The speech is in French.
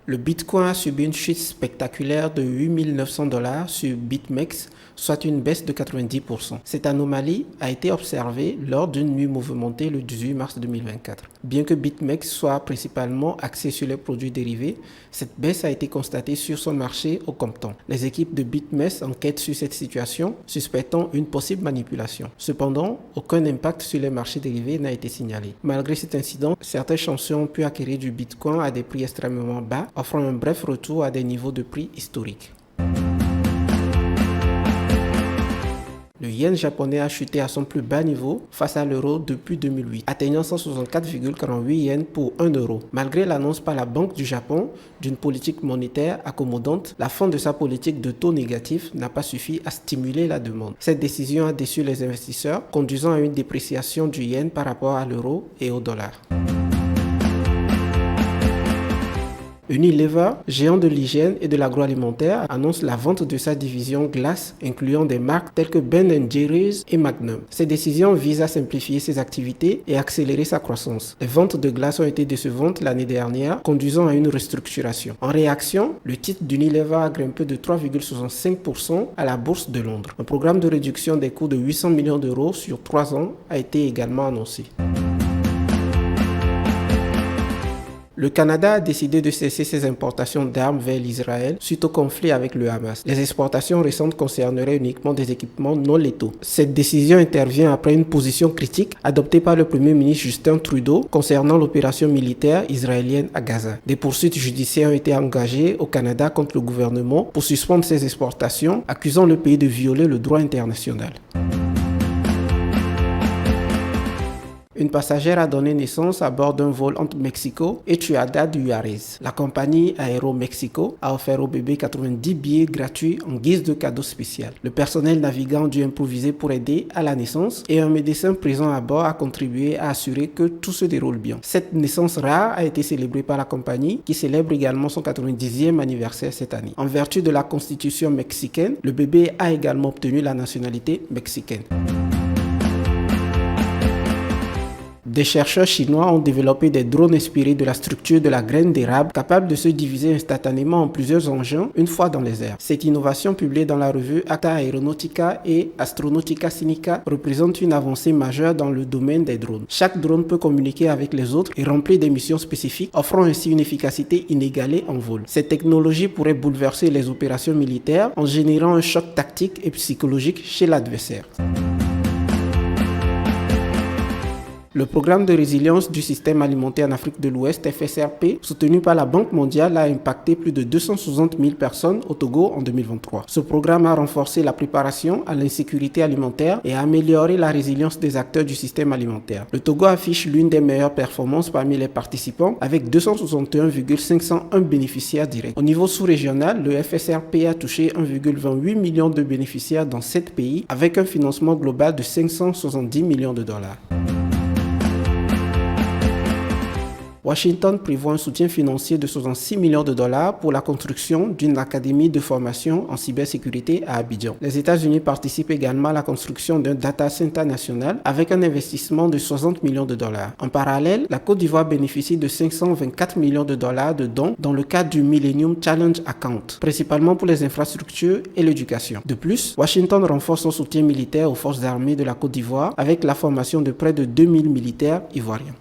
Le Bitcoin a subi une chute spectaculaire de 8 900 $ sur BitMEX, soit une baisse de 90%. Cette anomalie a été observée lors d'une nuit mouvementée le 18 mars 2024. Bien que BitMEX soit principalement axé sur les produits dérivés, cette baisse a été constatée sur son marché au comptant. Les équipes de BitMEX enquêtent sur cette situation, suspectant une possible manipulation. Cependant, aucun impact sur les marchés dérivés n'a été signalé. Malgré cet incident, certains chanceux ont pu acquérir du Bitcoin à des prix extrêmement bas, offrant un bref retour à des niveaux de prix historiques. Le yen japonais a chuté à son plus bas niveau face à l'euro depuis 2008, atteignant 164,48 yens pour 1 euro. Malgré l'annonce par la Banque du Japon d'une politique monétaire accommodante, la fin de sa politique de taux négatif n'a pas suffi à stimuler la demande. Cette décision a déçu les investisseurs, conduisant à une dépréciation du yen par rapport à l'euro et au dollar. Unilever, géant de l'hygiène et de l'agroalimentaire, annonce la vente de sa division glace, incluant des marques telles que Ben & Jerry's et Magnum. Ces décisions visent à simplifier ses activités et accélérer sa croissance. Les ventes de glace ont été décevantes l'année dernière, conduisant à une restructuration. En réaction, le titre d'Unilever a grimpé de 3,65% à la bourse de Londres. Un programme de réduction des coûts de 800 millions d'euros sur 3 ans a été également annoncé. Le Canada a décidé de cesser ses importations d'armes vers l'Israël suite au conflit avec le Hamas. Les exportations récentes concerneraient uniquement des équipements non létaux. Cette décision intervient après une position critique adoptée par le Premier ministre Justin Trudeau concernant l'opération militaire israélienne à Gaza. Des poursuites judiciaires ont été engagées au Canada contre le gouvernement pour suspendre ses exportations, accusant le pays de violer le droit international. Une passagère a donné naissance à bord d'un vol entre Mexico et Ciudad Juárez. La compagnie Aeromexico a offert au bébé 90 billets gratuits en guise de cadeau spécial. Le personnel navigant a dû improviser pour aider à la naissance et un médecin présent à bord a contribué à assurer que tout se déroule bien. Cette naissance rare a été célébrée par la compagnie qui célèbre également son 90e anniversaire cette année. En vertu de la constitution mexicaine, le bébé a également obtenu la nationalité mexicaine. Des chercheurs chinois ont développé des drones inspirés de la structure de la graine d'érable, capables de se diviser instantanément en plusieurs engins une fois dans les airs. Cette innovation, publiée dans la revue Acta Aeronautica et Astronautica Sinica, représente une avancée majeure dans le domaine des drones. Chaque drone peut communiquer avec les autres et remplir des missions spécifiques, offrant ainsi une efficacité inégalée en vol. Cette technologie pourrait bouleverser les opérations militaires en générant un choc tactique et psychologique chez l'adversaire. Le programme de résilience du système alimentaire en Afrique de l'Ouest, FSRP, soutenu par la Banque mondiale, a impacté plus de 260 000 personnes au Togo en 2023. Ce programme a renforcé la préparation à l'insécurité alimentaire et a amélioré la résilience des acteurs du système alimentaire. Le Togo affiche l'une des meilleures performances parmi les participants, avec 261,501 bénéficiaires directs. Au niveau sous-régional, le FSRP a touché 1,28 million de bénéficiaires dans 7 pays, avec un financement global de 570 millions de dollars. Washington prévoit un soutien financier de 66 millions de dollars pour la construction d'une académie de formation en cybersécurité à Abidjan. Les États-Unis participent également à la construction d'un data center national avec un investissement de 60 millions de dollars. En parallèle, la Côte d'Ivoire bénéficie de 524 millions de dollars de dons dans le cadre du Millennium Challenge Account, principalement pour les infrastructures et l'éducation. De plus, Washington renforce son soutien militaire aux forces armées de la Côte d'Ivoire avec la formation de près de 2000 militaires ivoiriens.